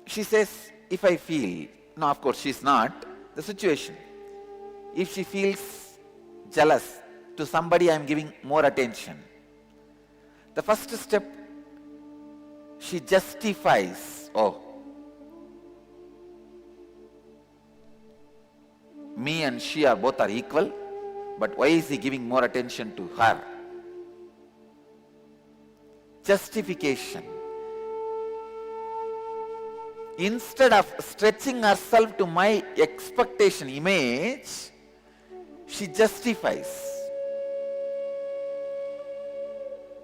she says, if I feel, no, of course she's not, the situation. If she feels jealous to somebody I am giving more attention, the first step, she justifies, oh, me and she are both are equal, but why is he giving more attention to her? Justification. Instead of stretching herself to my expectation image, she justifies.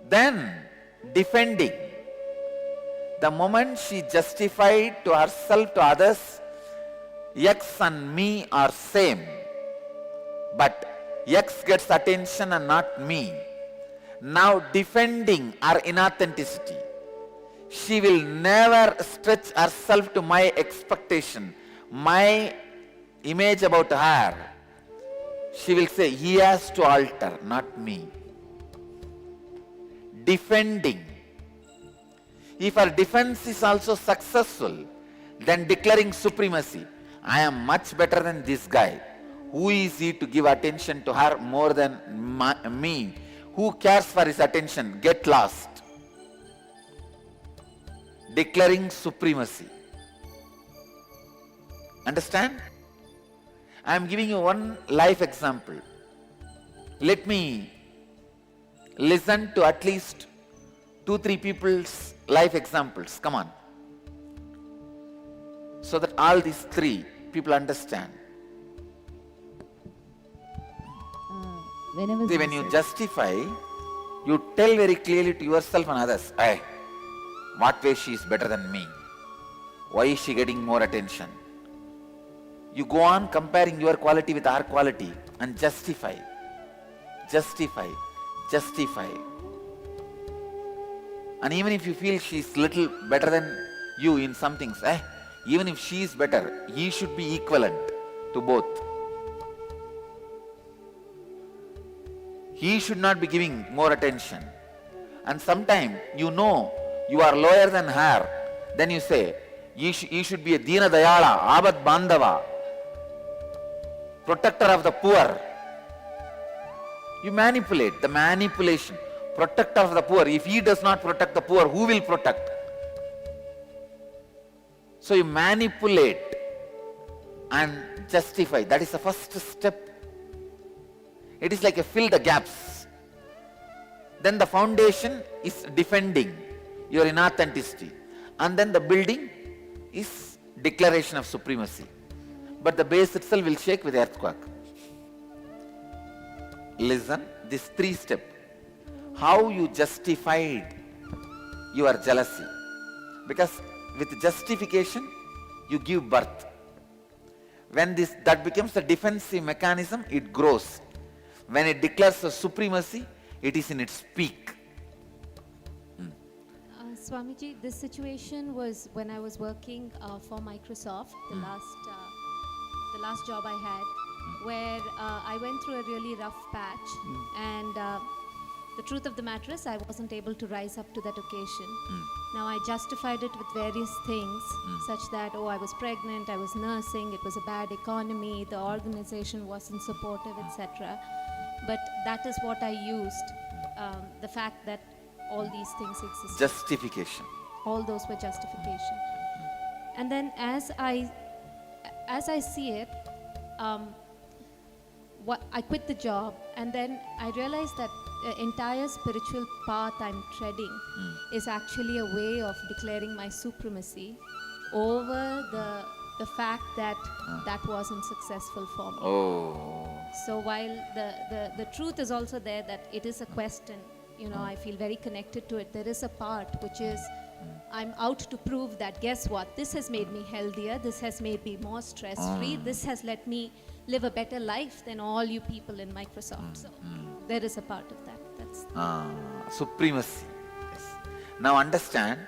Then defending. The moment she justified to herself, to others, X and me are same, but X gets attention and not me. Now defending her inauthenticity. She will never stretch herself to my expectation, my image about her. She will say, he has to alter, not me. Defending. If her defense is also successful, then declaring supremacy. I am much better than this guy. Who is he to give attention to her more than me? Who cares for his attention? Get lost. Declaring supremacy. Understand? I am giving you one life example. Let me listen to at least 2-3 people's life examples. Come on. So that all these 3 people understand. See, when you justify, you tell very clearly to yourself and others, hey, what way she is better than me? Why is she getting more attention? You go on comparing your quality with our quality and justify. Justify. Justify. And even if you feel she is little better than you in some things, even if she is better, he should be equivalent to both. He should not be giving more attention. And sometimes you know you are lower than her, then you say, he should be a Dina Dayala, Abad Bandava, protector of the poor. You manipulate, the manipulation. Protector of the poor. If he does not protect the poor, who will protect? So you manipulate and justify. That is the first step. It is like a fill the gaps. Then the foundation is defending your inauthenticity. And then the building is declaration of supremacy. But the base itself will shake with earthquake. Listen, this 3 steps. How you justified your jealousy. Because with justification, you give birth. When that becomes a defensive mechanism, it grows. When it declares a supremacy, it is in its peak. Swamiji, this situation was when I was working for Microsoft, the last job I had, where I went through a really rough patch, and the truth of the matter is I wasn't able to rise up to that occasion. Now I justified it with various things, such that, I was pregnant, I was nursing, it was a bad economy, the organization wasn't supportive, etc. But that is what I used, the fact that all these things existed. Justification. All those were justification. And then as I see it, I quit the job, and then I realized that the entire spiritual path I'm treading is actually a way of declaring my supremacy over the fact that that wasn't successful for me. Oh. So while the truth is also there, that it is a question, I feel very connected to it. There is a part which is, I'm out to prove that, guess what, this has made me healthier, this has made me more stress-free, this has let me live a better life than all you people in Microsoft. So there is a part of that. That's supremacy. Yes. Now understand,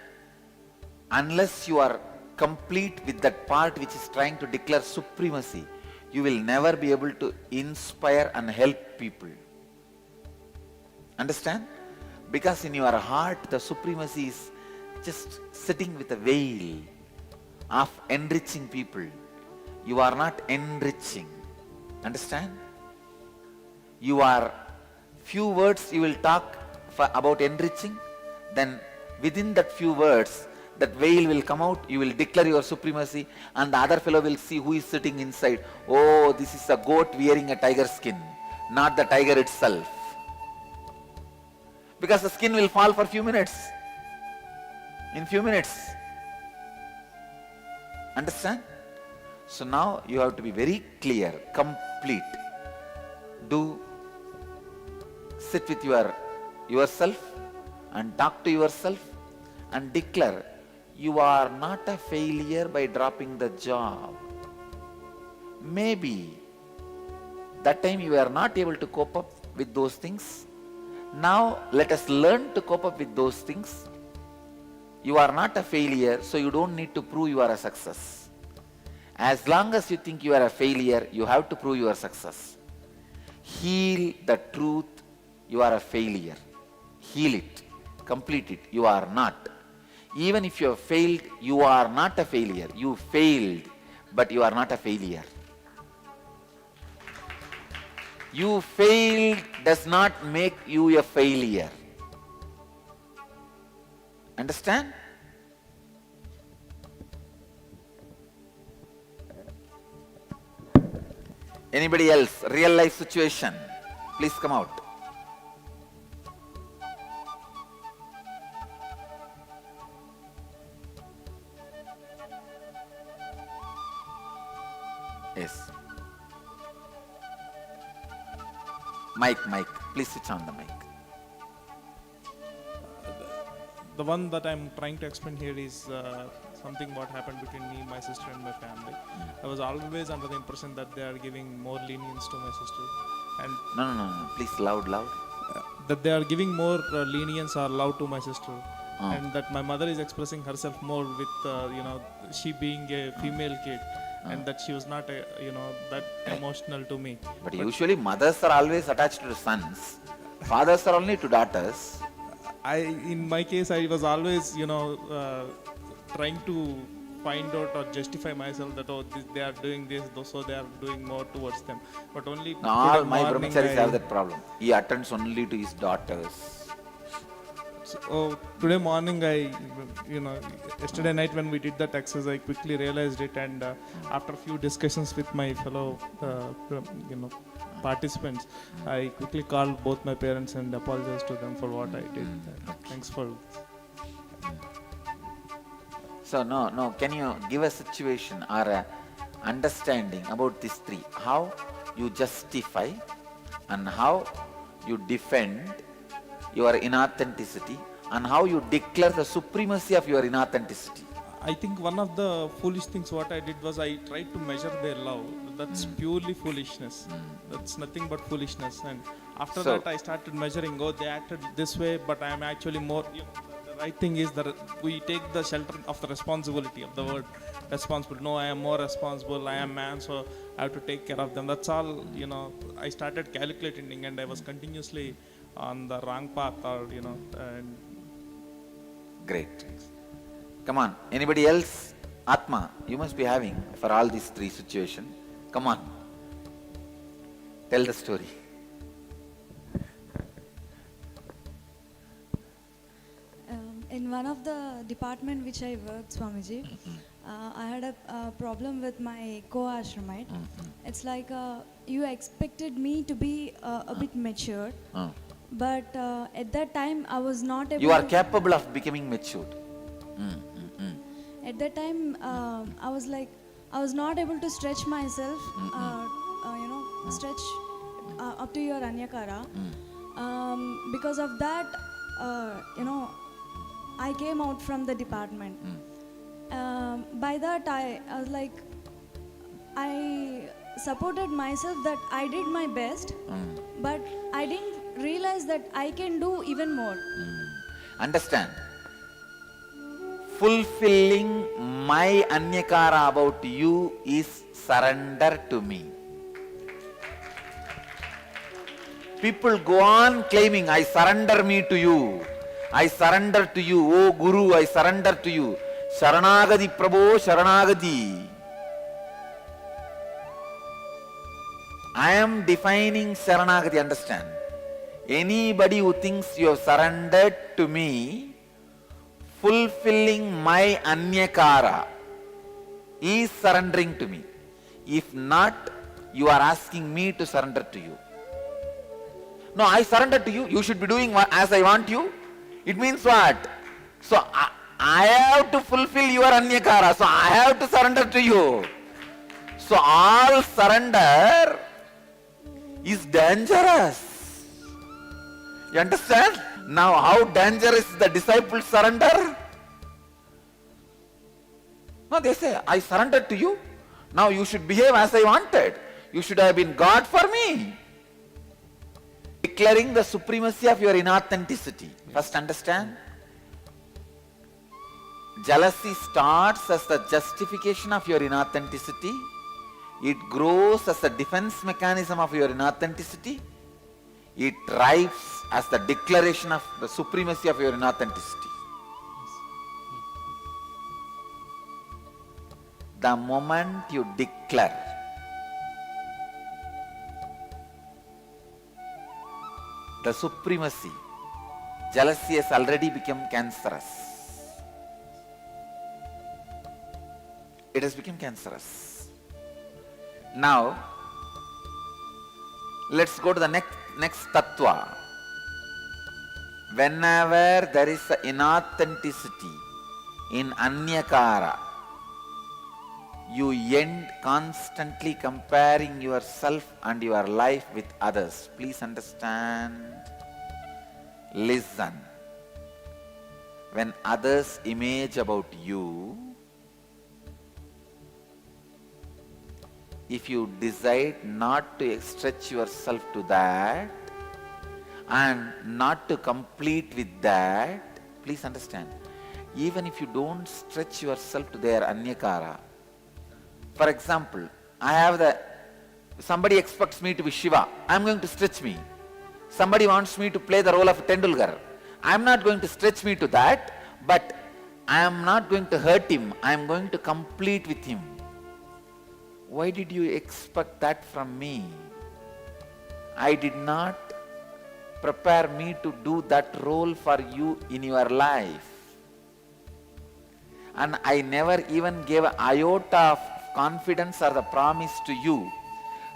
unless you are complete with that part which is trying to declare supremacy, you will never be able to inspire and help people. Understand? Because in your heart, the supremacy is just sitting with a veil. of enriching people. You are not enriching. Understand? You are, few words you will talk about enriching, then within that few words, that veil will come out, you will declare your supremacy, and the other fellow will see who is sitting inside. Oh, this is a goat wearing a tiger skin, not the tiger itself. Because the skin will fall for few minutes. In few minutes. Understand? So now you have to be very clear, complete. Do sit with yourself and talk to yourself and declare you are not a failure by dropping the job. Maybe that time you are not able to cope up with those things. Now let us learn to cope up with those things. You are not a failure, so you don't need to prove you are a success. As long as you think you are a failure, you have to prove your success. Heal the truth, you are a failure. Heal it, complete it, you are not. Even if you have failed, you are not a failure. You failed, but you are not a failure. You failed does not make you a failure. Understand? Anybody else? Real life situation. Please come out. Yes. Mic. Please switch on the mic. The one that I'm trying to explain here is something what happened between me, my sister and my family. I was always under the impression that they are giving more lenience to my sister. And No. Please loud. that they are giving more lenience or love to my sister. And that my mother is expressing herself more with, she being a female kid. And that she was not, that emotional to me. But usually mothers are always attached to the sons. Fathers are only to daughters. In my case, I was always, trying to find out or justify myself that they are doing this, so they are doing more towards them. But only All my brahmacharis have that problem. He attends only to his daughters. So today morning, yesterday night when we did that exercise, I quickly realized it, and after a few discussions with my fellow, participants, I quickly called both my parents and apologized to them for what I did. Thanks for. So no. Can you give a situation or a understanding about these three? How you justify and how you defend your inauthenticity and how you declare the supremacy of your inauthenticity. I think one of the foolish things what I did was I tried to measure their love. That's purely foolishness. That's nothing but foolishness. And after that I started measuring, they acted this way, but I am actually more, the right thing is that we take the shelter of the responsibility of the word responsible. No, I am more responsible, I am man, so I have to take care of them. That's all, I started calculating and I was continuously on the wrong path and Great. Come on. Anybody else? Atma, you must be having for all these three situations. Come on. Tell the story. In one of the department which I worked, Swamiji, I had a problem with my co-ashramite. It's like you expected me to be a bit mature, but at that time I was not able. You are capable of becoming matured. At that time, I was not able to stretch myself, stretch up to your Anyakara. Because of that, I came out from the department. By that, I was like, I supported myself that I did my best, but I didn't realize that I can do even more. Understand? Fulfilling my Anyakara about you is surrender to me. People go on claiming, I surrender me to you. I surrender to you. Oh Guru, I surrender to you. Sharanagati Prabhu, Sharanagati. I am defining Sharanagati, understand? Anybody who thinks you have surrendered to me, fulfilling my Anyakara, is surrendering to me. If not, you are asking me to surrender to you. No, I surrender to you. You should be doing as I want you. It means what? So I have to fulfill your Anyakara. So I have to surrender to you. So all surrender is dangerous. You understand? Now how dangerous is the disciples' surrender? No, they say, I surrendered to you. Now you should behave as I wanted. You should have been God for me. Declaring the supremacy of your inauthenticity. First understand. Jealousy starts as the justification of your inauthenticity. It grows as a defense mechanism of your inauthenticity. It thrives as the declaration of the supremacy of your inauthenticity. The moment you declare the supremacy, jealousy has already become cancerous. It has become cancerous. Now, let's go to the next tattva. Whenever there is inauthenticity in Anyakara, you end constantly comparing yourself and your life with others. Please understand. Listen. When others image about you, if you decide not to stretch yourself to that and not to complete with that, please understand. Even if you don't stretch yourself to their Anyakara, for example, somebody expects me to be Shiva. I am going to stretch me. Somebody wants me to play the role of Tendulkar. I am not going to stretch me to that, but I am not going to hurt him. I am going to complete with him. Why did you expect that from me? I did not prepare me to do that role for you in your life. And I never even gave an iota of confidence or the promise to you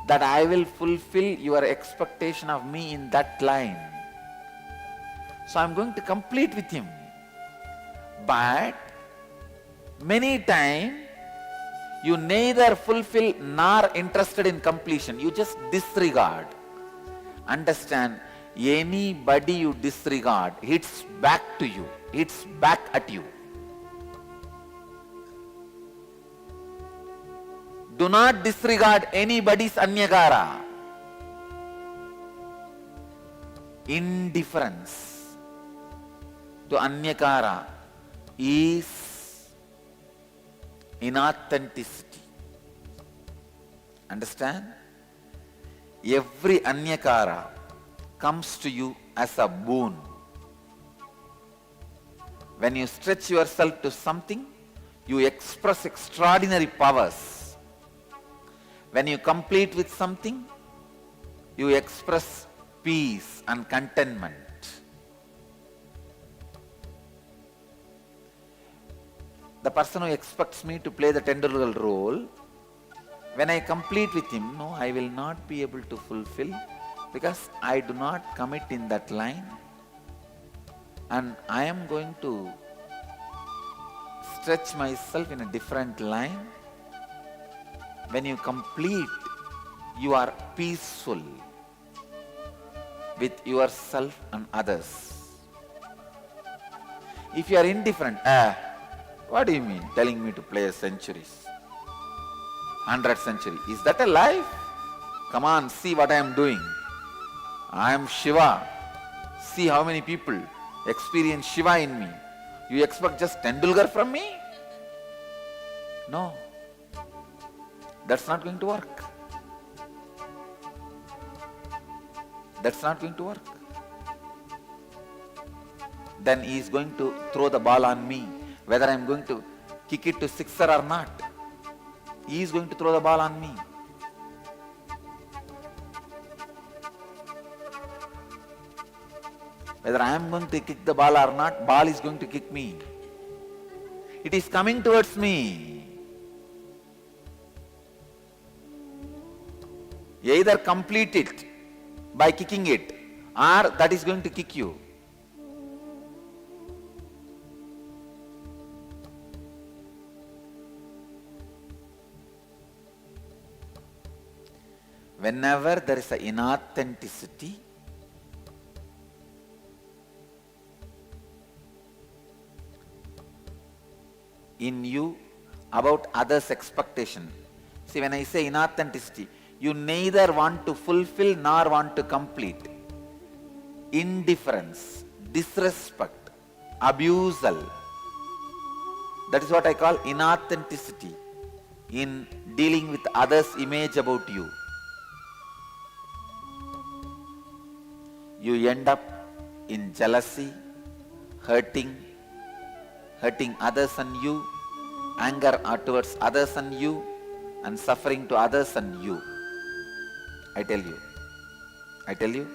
that I will fulfill your expectation of me in that line. So I am going to complete with him. But many times you neither fulfill nor interested in completion. You just disregard. Understand, anybody you disregard hits back to you, hits back at you. Do not disregard anybody's Anyakara. Indifference to Anyakara is inauthenticity. Understand? Every Anyakara comes to you as a boon. When you stretch yourself to something, you express extraordinary powers. When you complete with something, you express peace and contentment. The person who expects me to play the Tendulkar role, when I complete with him, no, I will not be able to fulfill because I do not commit in that line, and I am going to stretch myself in a different line. When you complete, you are peaceful with yourself and others. If you are indifferent, what do you mean telling me to play centuries, 100 centuries? Is that a life? Come on, see what I am doing. I am Shiva. See how many people experience Shiva in me. You expect just Tendulkar from me? No. That's not going to work. That's not going to work. Then he is going to throw the ball on me. Whether I am going to kick it to sixer or not. He is going to throw the ball on me. Whether I am going to kick the ball or not, ball is going to kick me. It is coming towards me. Either complete it by kicking it, or that is going to kick you. Whenever there is an inauthenticity, in you about others' expectation. See, when I say inauthenticity, you neither want to fulfill nor want to complete. Indifference, disrespect, abusal. That is what I call inauthenticity in dealing with others' image about you. You end up in jealousy, hurting others and you, anger towards others and you, and suffering to others and you. I tell you,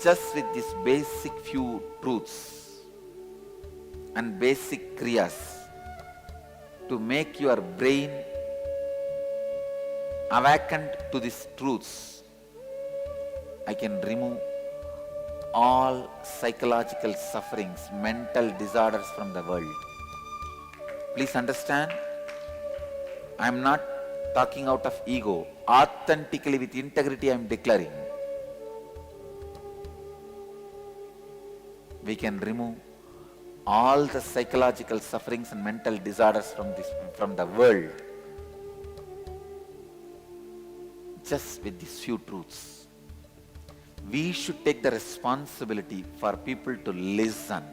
just with these basic few truths and basic kriyas to make your brain awakened to these truths, I can remove all psychological sufferings, mental disorders from the world. Please understand, I am not talking out of ego. Authentically, with integrity, I am declaring. We can remove all the psychological sufferings and mental disorders from the world just with these few truths. We should take the responsibility for people to listen.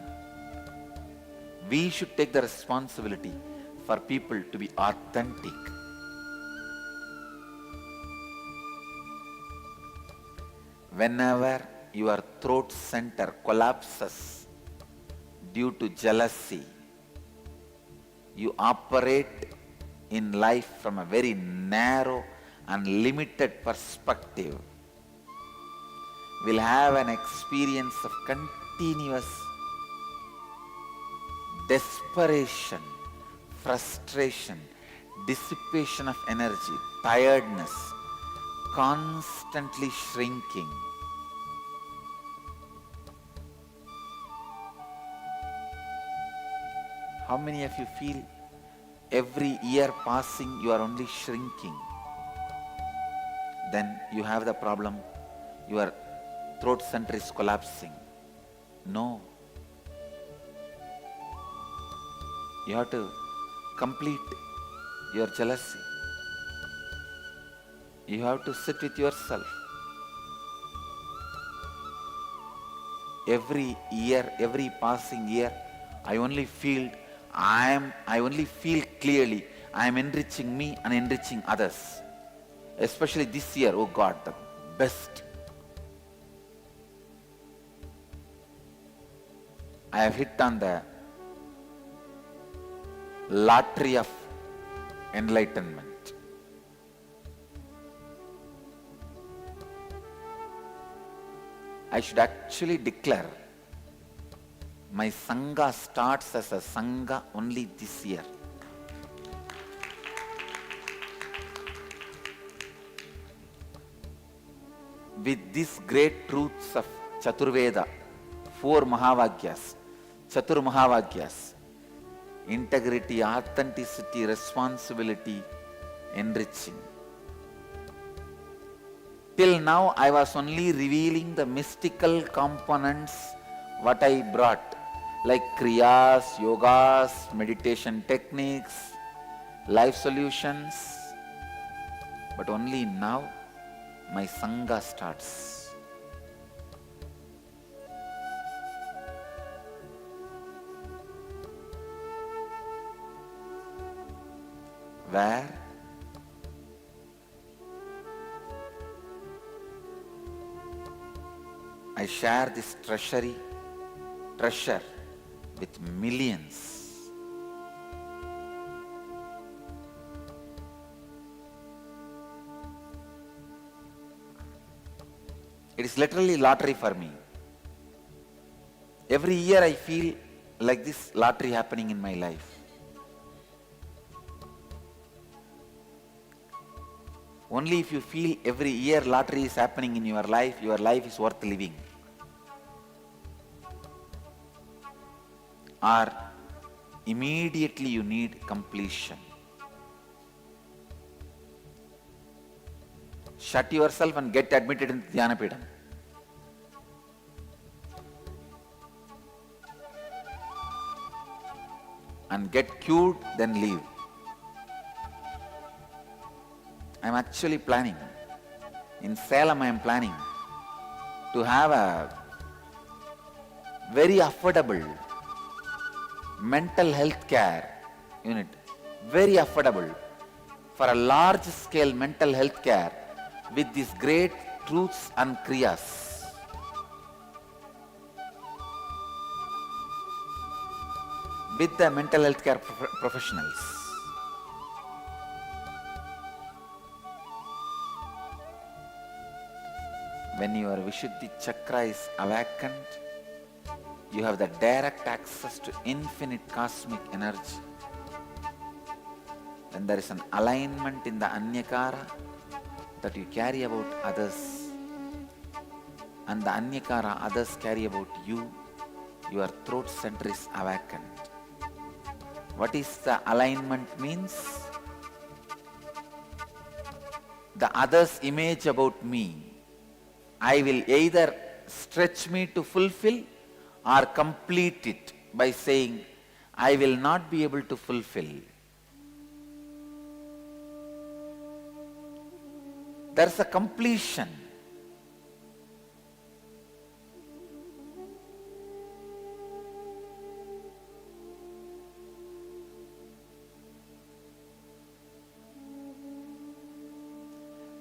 We should take the responsibility for people to be authentic. Whenever your throat center collapses due to jealousy, you operate in life from a very narrow and limited perspective. Will have an experience of continuous desperation, frustration, dissipation of energy, tiredness, constantly shrinking. How many of you feel every year passing you are only shrinking? Then you have the problem, your throat center is collapsing. No. You have to complete your jealousy. You have to sit with yourself. Every year, every passing year, I only feel clearly I am enriching me and enriching others. Especially this year, oh God, the best. I have hit on the lottery of enlightenment. I should actually declare my Sangha starts as a Sangha only this year. With these great truths of Chaturveda, 4 Mahavagyas, Chatur Mahavagyas, integrity, authenticity, responsibility, enriching. Till now, I was only revealing the mystical components what I brought, like kriyas, yogas, meditation techniques, life solutions. But only now, my Sangha starts. Where I share this treasure with millions. It is literally lottery for me. Every year I feel like this lottery happening in my life. Only if you feel every year lottery is happening in your life is worth living. Or immediately you need completion. Shut yourself and get admitted in Dhyanapidam. And get cured, then leave. I am actually planning. In Salem I am planning to have a very affordable mental health care unit. Very affordable. For a large scale mental health care with these great truths and kriyas. With the mental health care professionals. When your Vishuddhi chakra is awakened, you have the direct access to infinite cosmic energy. When there is an alignment in the Anyakara that you carry about others, and the Anyakara others carry about you, your throat center is awakened. What is the alignment means? The other's image about me, I will either stretch me to fulfill or complete it by saying, I will not be able to fulfill. There's a completion.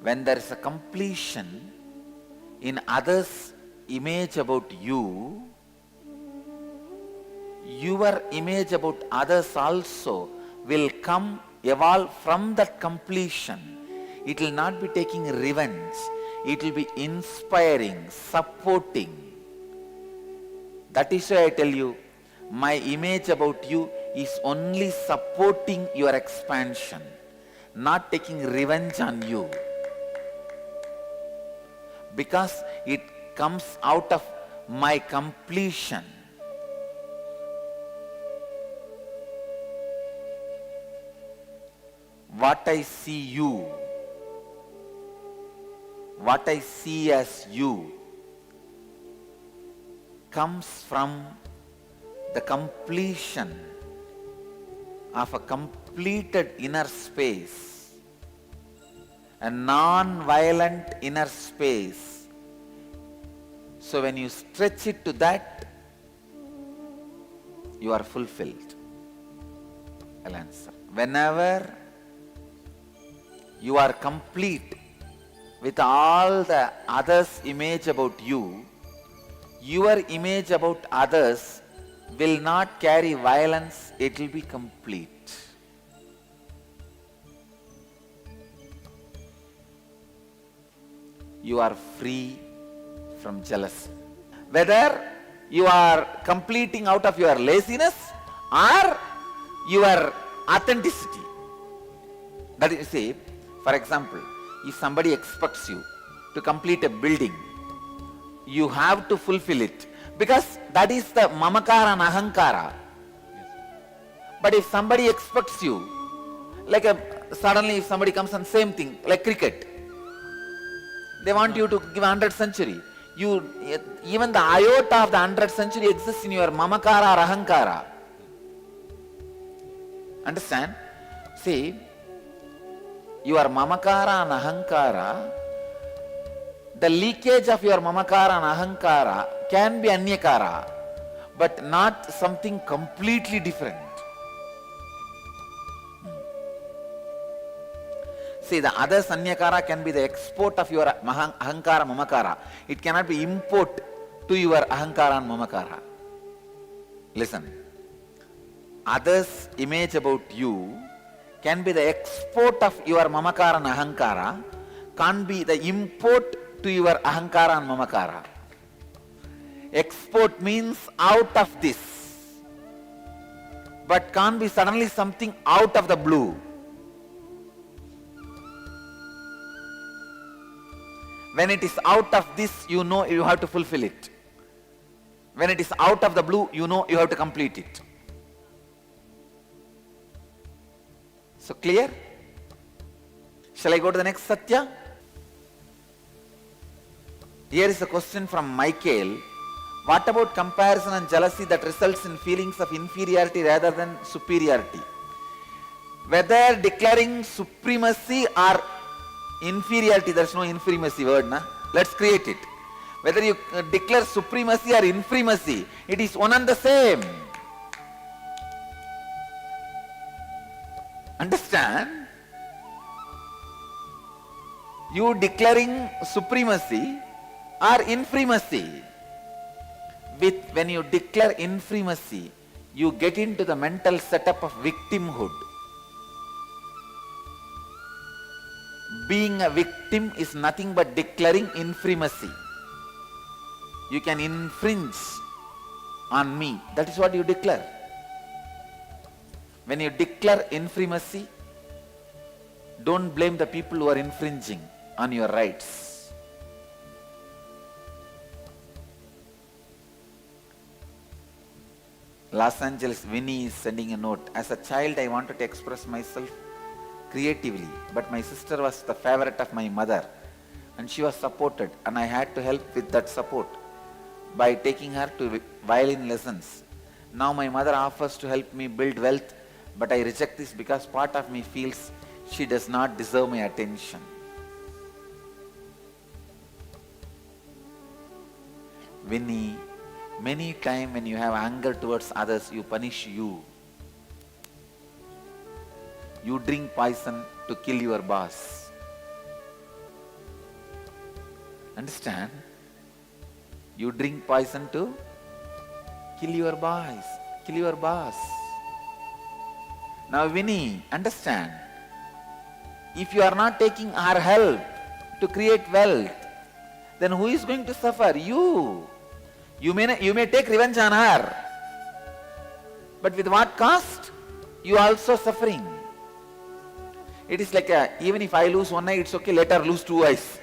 When there is a completion in others' image about you, your image about others also will come, evolve from that completion. It will not be taking revenge. It will be inspiring, supporting. That is why I tell you, my image about you is only supporting your expansion, not taking revenge on you. Because it comes out of my completion. What I see you, what I see as you, comes from the completion of a completed inner space. A non-violent inner space. So when you stretch it to that, you are fulfilled. I'll answer. Whenever you are complete with all the others' image about you, your image about others will not carry violence, it will be complete. You are free from jealousy. Whether you are completing out of your laziness or your authenticity. That is, say, for example, if somebody expects you to complete a building, you have to fulfill it because that is the mamakara and ahankara. But if somebody expects you, like suddenly if somebody comes on same thing, like cricket, they want you to give 100th century. Even the iota of the 100th century exists in your mamakara or ahankara. Understand? See, your mamakara and ahankara, the leakage of your mamakara and ahankara can be anyakara, but not something completely different. See, the other sanyakara can be the export of your ahankara, mamakara. It cannot be import to your ahankara and mamakara. Listen, others' image about you can be the export of your mamakara and ahankara, can't be the import to your ahankara and mamakara. Export means out of this, but can't be suddenly something out of the blue. When it is out of this, you know you have to fulfill it. When it is out of the blue, you know you have to complete it. So clear? Shall I go to the next Satya? Here is a question from Michael. What about comparison and jealousy that results in feelings of inferiority rather than superiority? Whether declaring supremacy or inferiority, there is no inferimacy word, na? Let's create it. Whether you declare supremacy or inferimacy, it is one and the same. Understand? You declaring supremacy or inferimacy. When you declare inferimacy, you get into the mental setup of victimhood. Being a victim is nothing but declaring inferimacy. You can infringe on me. That is what you declare. When you declare inferimacy, don't blame the people who are infringing on your rights. Los Angeles, Winnie is sending a note. As a child, I wanted to express myself creatively, but my sister was the favorite of my mother and she was supported, and I had to help with that support by taking her to violin lessons. Now my mother offers to help me build wealth, but I reject this because part of me feels she does not deserve my attention. Winnie, many times when you have anger towards others, you punish you. You drink poison to kill your boss. Understand? You drink poison to kill your boss. Kill your boss. Now Winnie, understand. If you are not taking our help to create wealth, then who is going to suffer? You. You may take revenge on her. But with what cost? You are also suffering. It is like even if I lose one eye, it's okay, let her lose two eyes.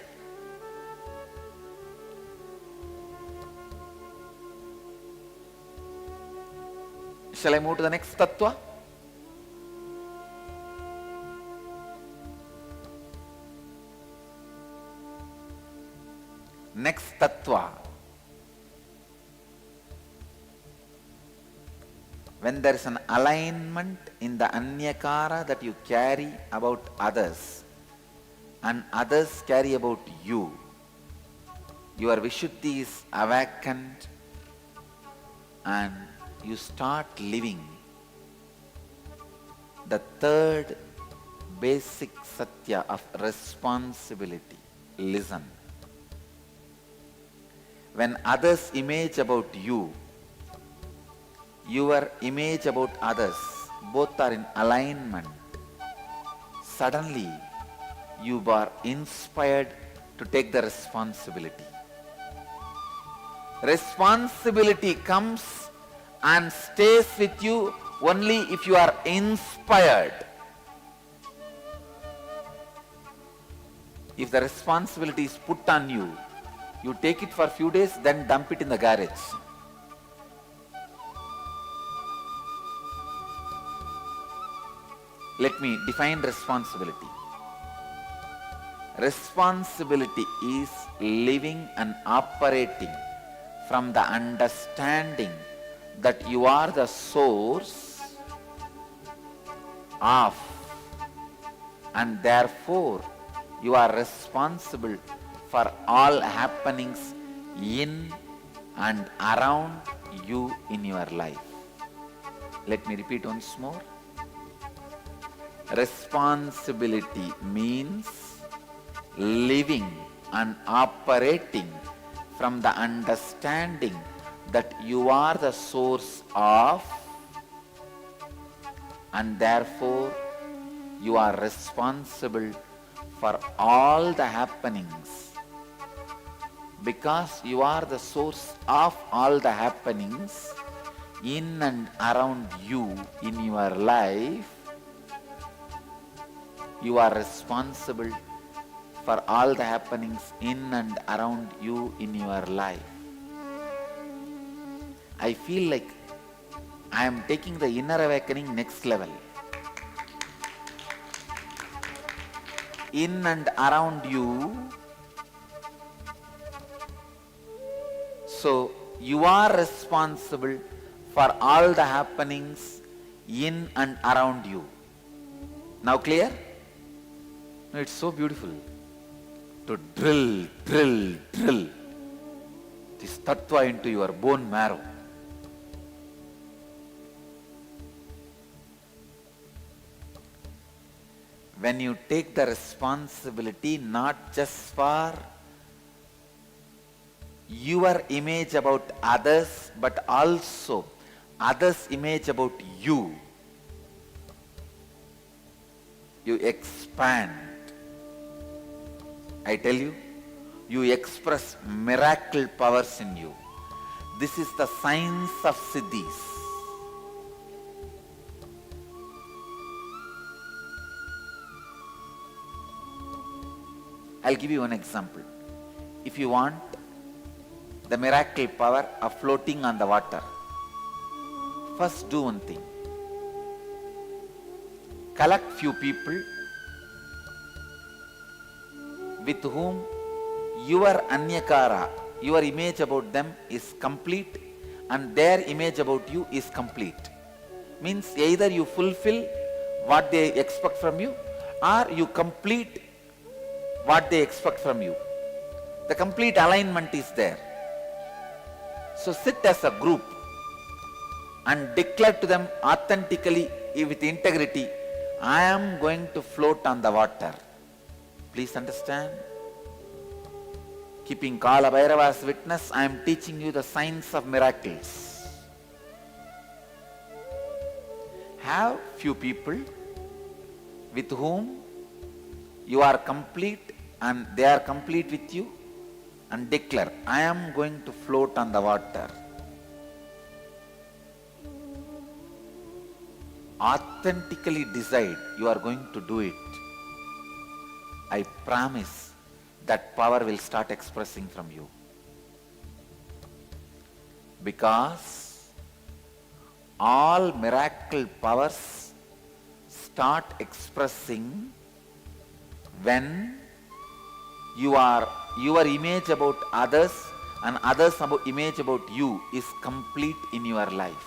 Shall I move to the next tattva? Next tattva. When there is an alignment in the anyakara that you carry about others and others carry about you, your Vishuddhi is awakened and you start living the third basic satya of responsibility. Listen. When others' image about you, your image about others, both are in alignment, suddenly you are inspired to take the responsibility. Responsibility comes and stays with you only if you are inspired. If the responsibility is put on you, you take it for a few days, then dump it in the garage. Let me define responsibility. Responsibility is living and operating from the understanding that you are the source of, and therefore you are responsible for all happenings in and around you in your life. Let me repeat once more. Responsibility means living and operating from the understanding that you are the source of, and therefore you are responsible for all the happenings Because you are the source of all the happenings in and around you in your life, you are responsible for all the happenings in and around you in your life. I feel like I am taking the inner awakening next level. In and around you. So you are responsible for all the happenings in and around you. Now clear? No, it's so beautiful to drill this tattva into your bone marrow. When you take the responsibility not just for your image about others, but also others' image about you, you expand. I tell you, you express miracle powers in you. This is the science of siddhis. I'll give you one example. If you want the miracle power of floating on the water, first do one thing. Collect few people with whom your anyakara, your image about them is complete and their image about you is complete. Means either you fulfill what they expect from you or you complete what they expect from you. The complete alignment is there. So sit as a group and declare to them authentically with integrity, I am going to float on the water. Please understand. Keeping Kala Bhairava as witness, I am teaching you the science of miracles. Have few people with whom you are complete and they are complete with you, and declare, I am going to float on the water. Authentically decide you are going to do it. I promise that power will start expressing from you. Because all miracle powers start expressing when your image about others and others' image about you is complete in your life.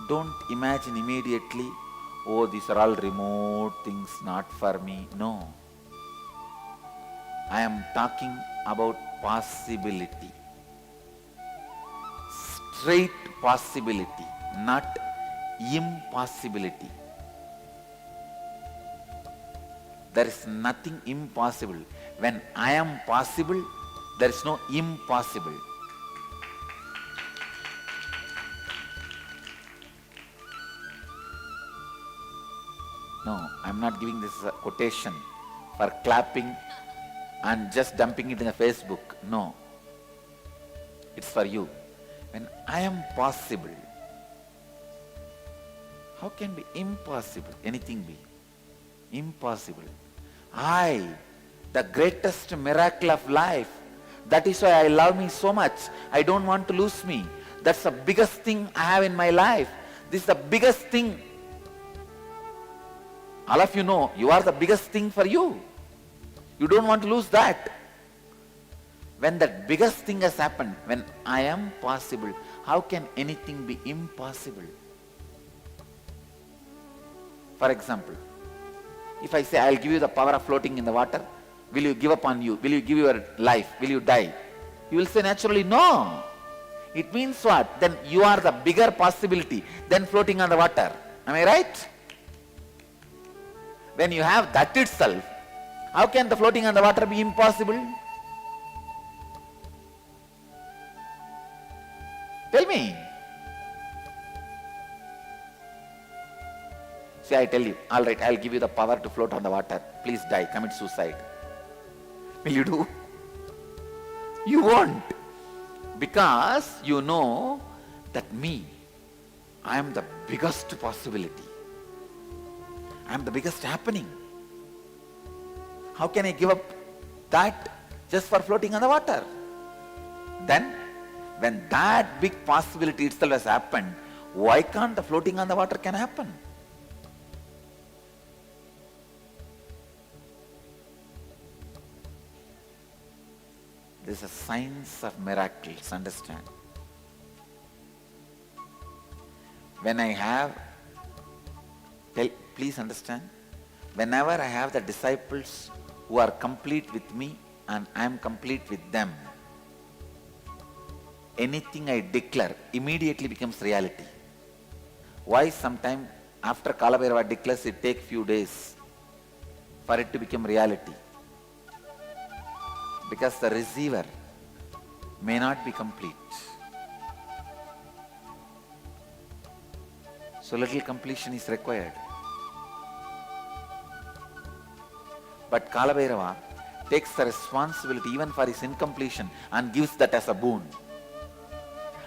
Don't imagine immediately, oh, these are all remote things, not for me. No. I am talking about possibility. Straight possibility, not impossibility. There is nothing impossible. When I am possible, there is no impossible. No, I am not giving this a quotation for clapping and just dumping it in the Facebook. No. It's for you. When I am possible, how can be impossible? Anything be impossible. I, the greatest miracle of life. That is why I love me so much. I don't want to lose me. That's the biggest thing I have in my life. This is the biggest thing. All of you know, you are the biggest thing for you. You don't want to lose that. When that biggest thing has happened, when I am possible, how can anything be impossible? For example, if I say I'll give you the power of floating in the water, will you give up on you? Will you give your life? Will you die? You will say naturally, no. It means what? Then you are the bigger possibility than floating on the water. Am I right? When you have that itself, how can the floating on the water be impossible? Tell me. say, I tell you, all right, I'll give you the power to float on the water. Please die, commit suicide. Will you do? You won't. Because you know that I am the biggest possibility. I am the biggest happening. How can I give up that just for floating on the water? Then, when that big possibility itself has happened, why can't the floating on the water can happen? This is a science of miracles, understand? When I have, please understand, whenever I have the disciples who are complete with me and I am complete with them, anything I declare immediately becomes reality. Why sometime after Kalabhairava declares it takes few days for it to become reality? Because the receiver may not be complete. So little completion is required. But Kalabhairava takes the responsibility even for his incompletion and gives that as a boon.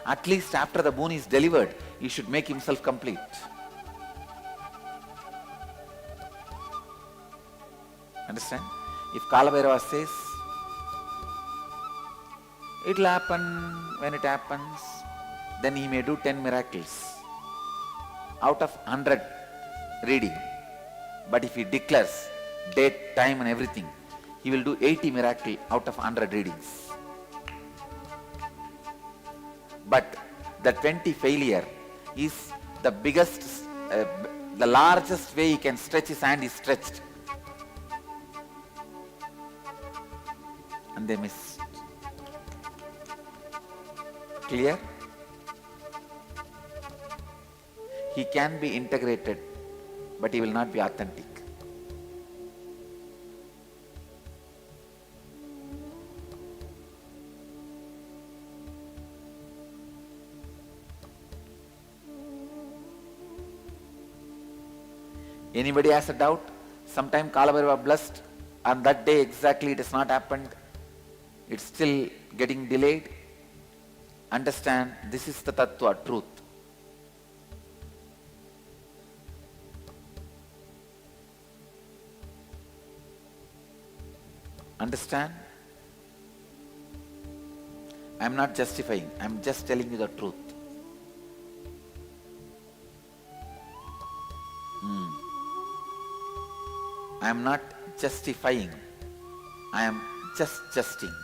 At least after the boon is delivered, he should make himself complete. Understand? If Kalabhairava says, it will happen when it happens, then he may do 10 miracles out of 100 reading. But if he declares date, time and everything, he will do 80 miracles out of 100 readings. But the 20 failure is the biggest, the largest way he can stretch his hand is stretched. And they missed. Clear? He can be integrated, but he will not be authentic. Anybody has a doubt? Sometime Kalabhairava blessed, and that day exactly it has not happened. It's still getting delayed. Understand, this is the tattva, truth. Understand? I am not justifying, I am just telling you the truth. I am not justifying, I am just justing.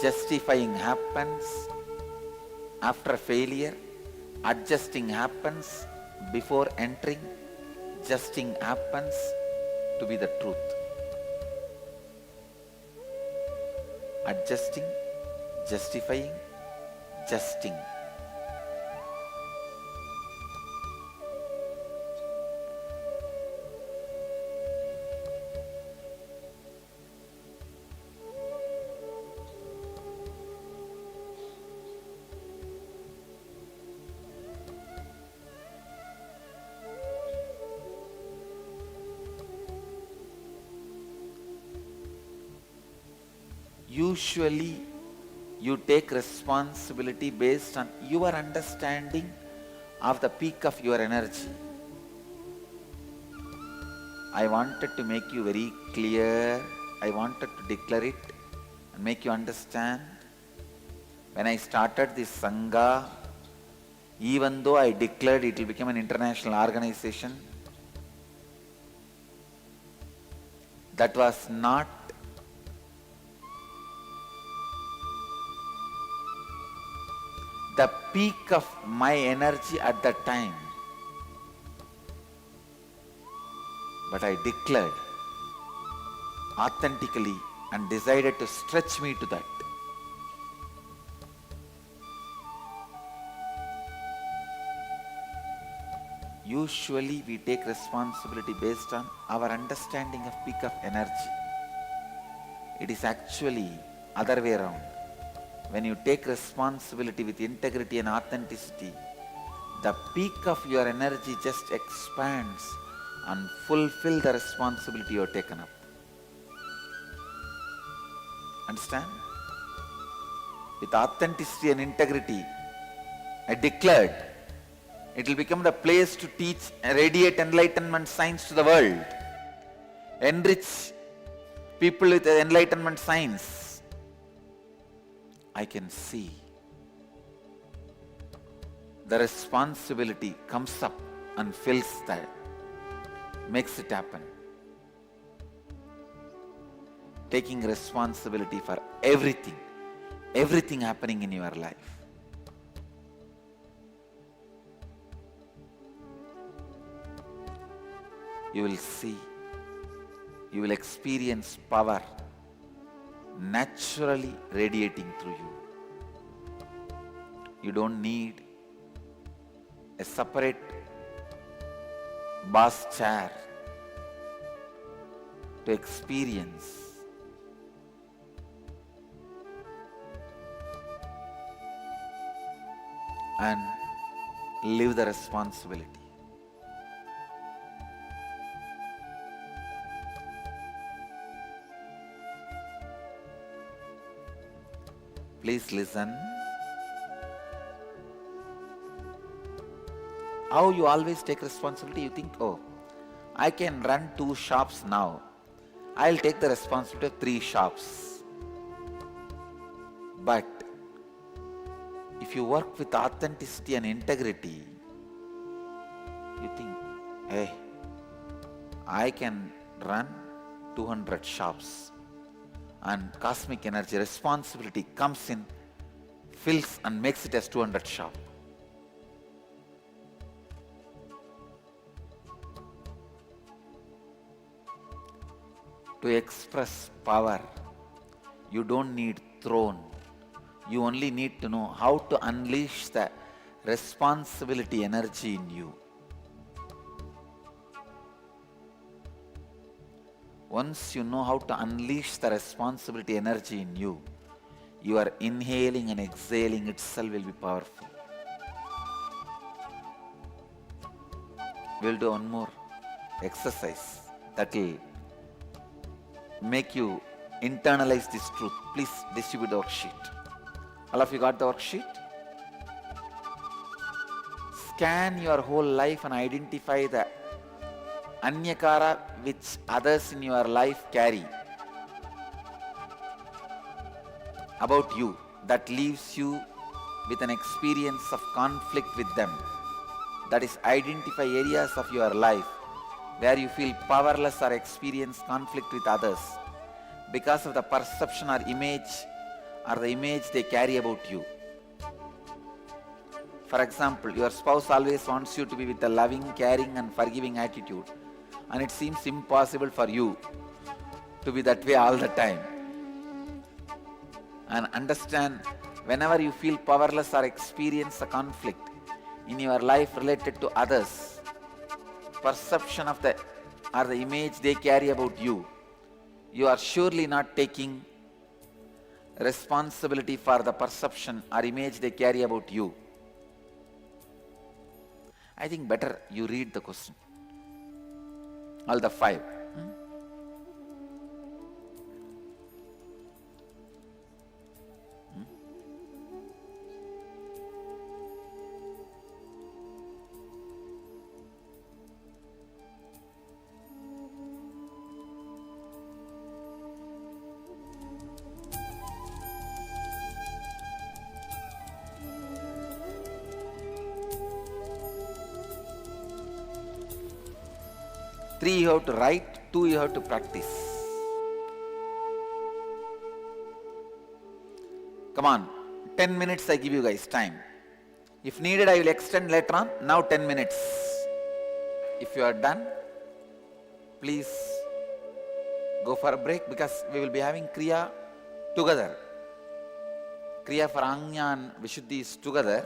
Justifying happens after failure, adjusting happens before entering, justing happens to be the truth. Adjusting, justifying, justing. Usually, you take responsibility based on your understanding of the peak of your energy. I wanted to make you very clear. I wanted to declare it and make you understand. When I started this Sangha, even though I declared it will become an international organization, that was not the peak of my energy at that time. But I declared authentically and decided to stretch me to that. Usually we take responsibility based on our understanding of peak of energy. It is actually other way around. When you take responsibility with integrity and authenticity, the peak of your energy just expands and fulfill the responsibility you have taken up. Understand? With authenticity and integrity, I declared, it will become the place to teach and radiate enlightenment science to the world. Enrich people with enlightenment science. I can see the responsibility comes up and fills that, makes it happen. Taking responsibility for everything happening in your life. You will see, you will experience power naturally radiating through you. You don't need a separate boss chair to experience and live the responsibility. Please listen. How you always take responsibility? You think, oh, I can run 2 shops now. I'll take the responsibility of 3 shops. But if you work with authenticity and integrity, you think, hey, I can run 200 shops. And cosmic energy, responsibility comes in, fills and makes it as 200 shop. To express power, you don't need throne. You only need to know how to unleash the responsibility energy in you. Once you know how to unleash the responsibility energy in you, your inhaling and exhaling itself will be powerful. We'll do one more exercise that will make you internalize this truth. Please distribute the worksheet. All of you got the worksheet? Scan your whole life and identify the anyakara which others in your life carry about you that leaves you with an experience of conflict with them. That is, identify areas of your life where you feel powerless or experience conflict with others because of the perception or the image they carry about you. For example, your spouse always wants you to be with a loving, caring and forgiving attitude, and it seems impossible for you to be that way all the time. And understand, whenever you feel powerless or experience a conflict in your life related to others, perception of the image they carry about you, you are surely not taking responsibility for the perception or image they carry about you. I think better you read the question. All the 5. Three you have to write, 2 you have to practice. Come on, 10 minutes I give you guys time. If needed, I will extend later on. Now 10 minutes. If you are done, please go for a break because we will be having Kriya together. Kriya for Anya and Vishuddhi is together.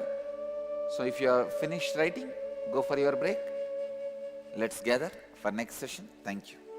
So if you are finished writing, go for your break. Let's gather for next session. Thank you.